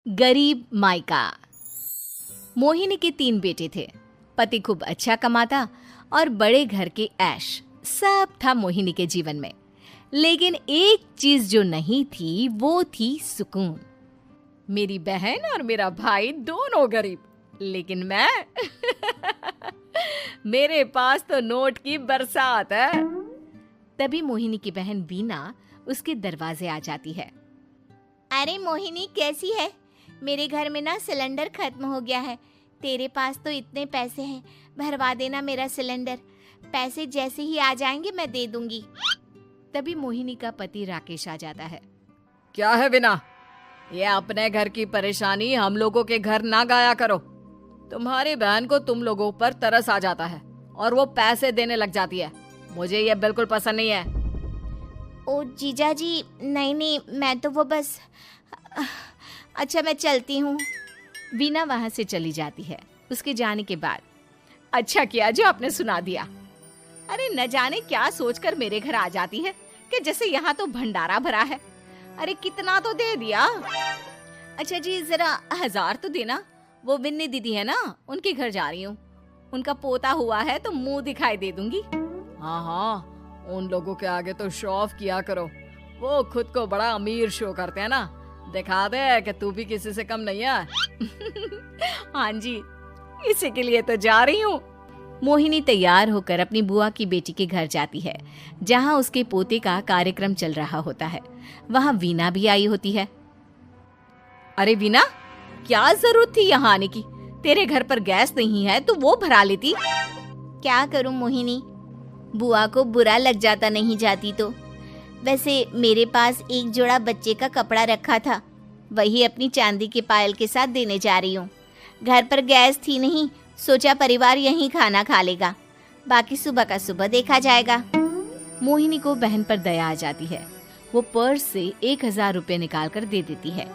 गरीब मायका। मोहिनी के 3 बेटे थे। पति खूब अच्छा कमाता और बड़े घर के ऐश सब था मोहिनी के जीवन में। लेकिन एक चीज जो नहीं थी वो थी सुकून। मेरी बहन और मेरा भाई दोनों गरीब, लेकिन मैं मेरे पास तो नोट की बरसात है। तभी मोहिनी की बहन बीना उसके दरवाजे आ जाती है। अरे मोहिनी, कैसी है? मेरे घर में ना सिलेंडर खत्म हो गया है। तेरे पास तो इतने पैसे हैं, भरवा देना मेरा सिलेंडर। पैसे जैसे ही आ जाएंगे मैं दे दूंगी। तभी मोहिनी का पति राकेश आ जाता है। क्या है बिना, ये अपने घर की परेशानी हम लोगों के घर ना गाया करो। तुम्हारी बहन को तुम लोगों पर तरस आ जाता है और वो पैसे देने लग जाती है। मुझे ये बिल्कुल पसंद नहीं है। ओ जीजा जी, नहीं, मैं तो वो बस अच्छा, मैं चलती हूँ। वीना वहां से चली जाती है। उसके जाने के बाद अच्छा किया जो आपने सुना दिया। अरे न जाने क्या सोचकर मेरे घर आ जाती है कि जैसे यहाँ तो भंडारा भरा है। अरे कितना तो दे दिया। अच्छा जी, जरा 1000 तो देना। वो बिन्नी दीदी है ना, उनके घर जा रही हूँ। उनका पोता हुआ है तो मुंह दिखाई दे दूंगी। हाँ, उन लोगों के आगे तो शो ऑफ किया करो। वो खुद को बड़ा अमीर शो करते हैं ना, दिखा दे कि तू भी किसी से कम नहीं है। हाँ जी, इसी के लिए तो जा रही हूँ। मोहिनी तैयार होकर अपनी बुआ की बेटी के घर जाती है, जहाँ उसके पोते का कार्यक्रम चल रहा होता है। वहाँ वीना भी आई होती है। अरे वीना, क्या जरूरत थी यहाँ आने की? तेरे घर पर गैस नहीं है तो वो भरा लेती। क्या करूँ मोहिनी, बुआ को बुरा लग जाता नहीं जाती तो। वैसे मेरे पास एक जोड़ा बच्चे का कपड़ा रखा था, वही अपनी चांदी के पायल के साथ देने जा रही हूँ। घर पर गैस थी नहीं, सोचा परिवार यहीं खाना खा लेगा, बाकी सुबह का सुबह देखा जाएगा। मोहिनी को बहन पर दया आ जाती है। वो पर्स से 1000 रुपए निकाल कर दे देती है।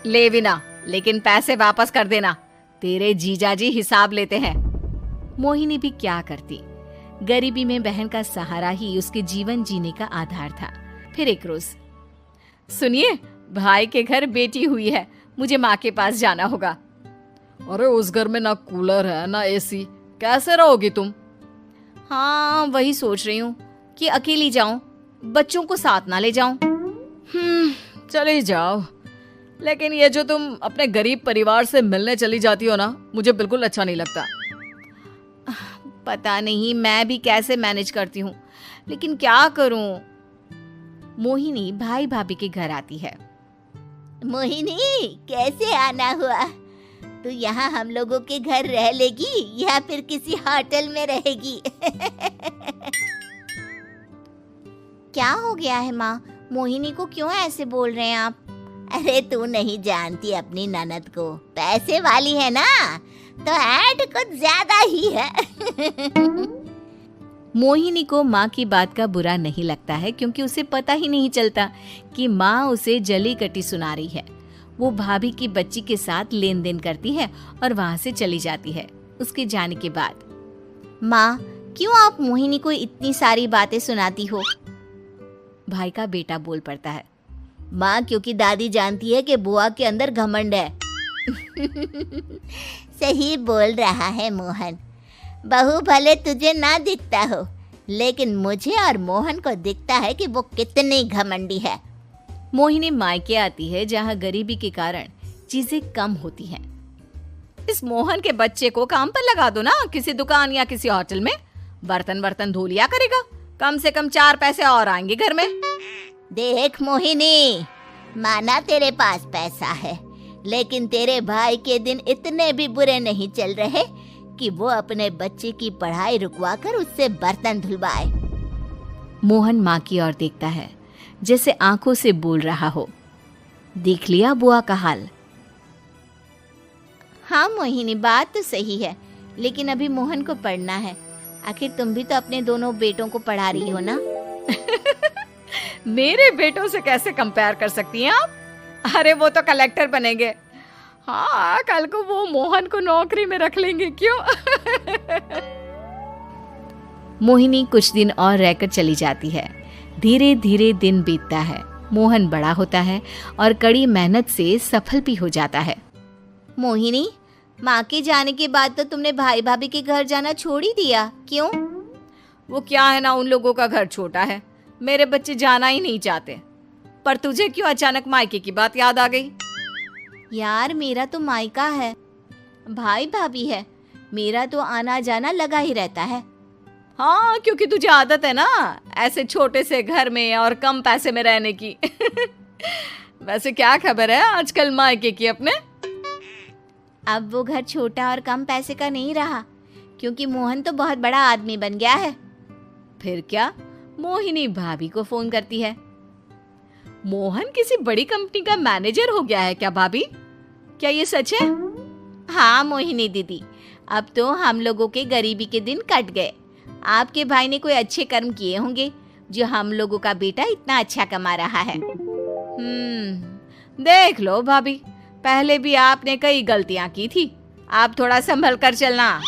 ले बिना, लेकिन पैसे वापस कर देना, तेरे जीजाजी हिसाब लेते हैं। मोहिनी भी क्या करती, गरीबी में बहन का सहारा ही उसके जीवन जीने का आधार था। फिर एक रोज, सुनिए, भाई के घर बेटी हुई है, मुझे माँ के पास जाना होगा। अरे उस घर में ना कूलर है ना एसी, कैसे रहोगी तुम? हाँ, वही सोच रही हूँ कि अकेली जाऊं, बच्चों को साथ ना ले जाऊं। चली जाओ, लेकिन ये जो तुम अपने गरीब परिवार से मिलने चली जाती हो ना, मुझे बिल्कुल अच्छा नहीं लगता। पता नहीं मैं भी कैसे मैनेज करती हूँ, लेकिन क्या करूँ। मोहिनी भाई भाभी के घर आती है। मोहिनी, कैसे आना हुआ? तू यहाँ हम लोगों के घर रह लेगी या फिर किसी होटल में रहेगी? क्या हो गया है माँ, मोहिनी को क्यों ऐसे बोल रहे हैं आप? अरे तू नहीं जानती अपनी ननद को, पैसे वाली है ना, तो ऐड कुछ ज्यादा ही है। मोहिनी को माँ की बात का बुरा नहीं लगता है, क्योंकि उसे पता ही नहीं चलता कि माँ उसे जली कटी सुना रही है। वो भाभी की बच्ची के साथ लेन देन करती है और वहाँ से चली जाती है। उसके जाने के बाद, माँ, क्यों आप मोहिनी को इतनी सारी बातें सुनाती हो? भाई का बेटा बोल पड़ता है। माँ, क्योंकि दादी जानती है कि बुआ के अंदर घमंड है। सही बोल रहा है मोहन, बहू भले तुझे ना दिखता हो, लेकिन मुझे और मोहन को दिखता है कि वो कितनी घमंडी है। मोहिनी मायके आती है, जहाँ गरीबी के कारण चीजें कम होती हैं। इस मोहन के बच्चे को काम पर लगा दो ना, किसी दुकान या किसी होटल में। बर्तन धो लिया करेगा, कम से कम 4 पैसे और आएंगे घर में। देख मोहिनी, माना तेरे पास पैसा है, लेकिन तेरे भाई के दिन इतने भी बुरे नहीं चल रहे कि वो अपने बच्चे की पढ़ाई रुकवा कर उससे बर्तन धुलवाए। मोहन माँ की ओर देखता है, जैसे आंखों से बोल रहा हो, देख लिया बुआ का हाल। हाँ मोहिनी, बात तो सही है, लेकिन अभी मोहन को पढ़ना है। आखिर तुम भी तो अपने दोनों बेटों को पढ़ा रही हो ना। मेरे बेटों से कैसे कंपेयर कर सकती हैं आप? अरे वो तो कलेक्टर बनेंगे। हाँ, कल को वो मोहन को नौकरी में रख लेंगे, क्यों? मोहिनी कुछ दिन और रहकर चली जाती है। धीरे धीरे दिन बीतता है मोहन बड़ा होता है और कड़ी मेहनत से सफल भी हो जाता है। मोहिनी, माँ के जाने के बाद तो तुमने भाई भाभी के घर जाना छोड़ ही दिया, क्यों? वो क्या है ना, उन लोगों का घर छोटा है, मेरे बच्चे जाना ही नहीं चाहते। पर तुझे क्यों अचानक मायके की बात याद आ गई? यार, मेरा तो मायका है, भाई भाभी है, मेरा तो आना जाना लगा ही रहता है। हाँ, क्योंकि तुझे आदत है ना ऐसे छोटे से घर में और कम पैसे में रहने की। वैसे क्या खबर है आजकल मायके की अपने? अब वो घर छोटा और कम पैसे का नहीं रहा, क्योंकि मोहन तो बहुत बड़ा आदमी बन गया है। फिर क्या? मोहिनी भाभी को फोन करती है। मोहन किसी बड़ी कंपनी का मैनेजर हो गया है क्या भाभी? क्या ये सच है? हाँ मोहिनी दीदी, अब तो हम लोगों के गरीबी के दिन कट गए। आपके भाई ने कोई अच्छे कर्म किए होंगे जो हम लोगों का बेटा इतना अच्छा कमा रहा है। देख लो भाभी, पहले भी आपने कई गलतियां की थी, आप थोड़ा संभल कर चलना।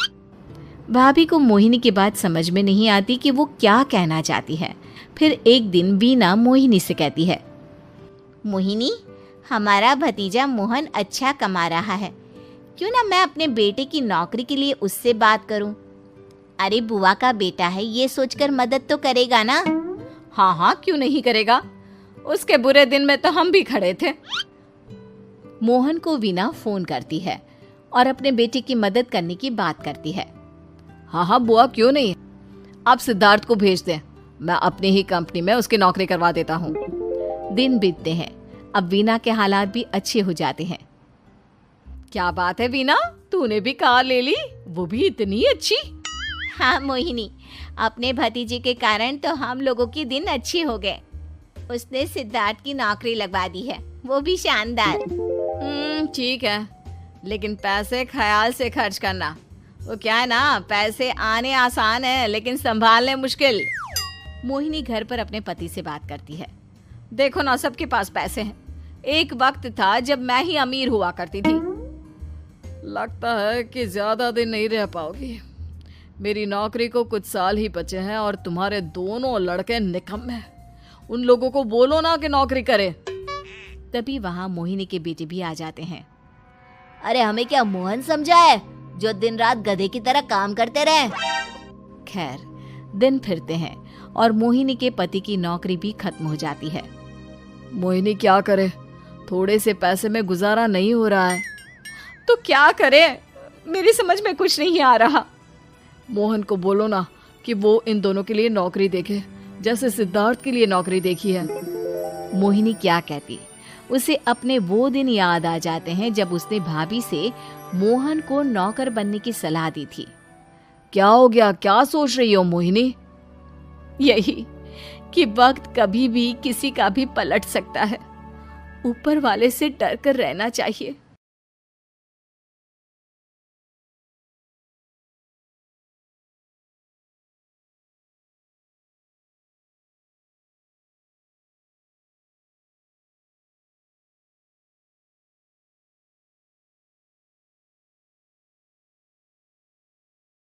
भाभी को मोहिनी की बात समझ में नहीं आती कि वो क्या कहना चाहती है। फिर एक दिन वीना मोहिनी से कहती है, मोहिनी, हमारा भतीजा मोहन अच्छा कमा रहा है, क्यों ना मैं अपने बेटे की नौकरी के लिए उससे बात करूं? अरे बुआ का बेटा है, ये सोचकर मदद तो करेगा ना? हाँ हाँ, क्यों नहीं करेगा, उसके बुरे दिन में तो हम भी खड़े थे। मोहन को वीना फोन करती है और अपने बेटे की मदद करने की बात करती है। हाँ हाँ बुआ, क्यों नहीं, आप सिद्धार्थ को भेज दें, मैं अपनी ही कंपनी में उसकी नौकरी करवा देता हूँ। दिन बीतते हैं, अब वीना के हालात भी अच्छे हो जाते हैं। क्या बात है वीना, तूने भी कार ले ली, वो भी इतनी अच्छी? हाँ मोहिनी, अपने भतीजे के कारण तो हम लोगों की दिन अच्छे हो गए। उसने सिद्धार्थ की नौकरी लगवा दी है, वो भी शानदार। ठीक है, लेकिन पैसे ख्याल से खर्च करना। वो क्या है ना, पैसे आने आसान है लेकिन संभालने मुश्किल। मोहिनी घर पर अपने पति से बात करती है। देखो ना, सबके पास पैसे हैं, एक वक्त था जब मैं ही अमीर हुआ करती थी। लगता है कि ज्यादा दिन नहीं रह पाओगी, मेरी नौकरी को कुछ साल ही बचे हैं और तुम्हारे दोनों लड़के निकम्मे हैं। उन लोगों को बोलो ना कि नौकरी करे। तभी वहाँ मोहिनी के बेटे भी आ जाते हैं। अरे हमें क्या मोहन समझा है जो दिन रात गधे की तरह काम करते रहे? खैर, दिन फिरते हैं और मोहिनी के पति की नौकरी भी खत्म हो जाती है। मोहिनी क्या करे, थोड़े से पैसे में गुजारा नहीं हो रहा है। तो क्या करे, मेरी समझ में कुछ नहीं आ रहा। मोहन को बोलो ना कि वो इन दोनों के लिए नौकरी देखे, जैसे सिद्धार्थ के लिए नौकरी देखी है। मोहिनी क्या कहती, उसे अपने वो दिन याद आ जाते हैं जब उसने भाभी से मोहन को नौकर बनने की सलाह दी थी। क्या हो गया, क्या सोच रही हो मोहिनी? यही कि वक्त कभी भी किसी का भी पलट सकता है, ऊपर वाले से डर कर रहना चाहिए।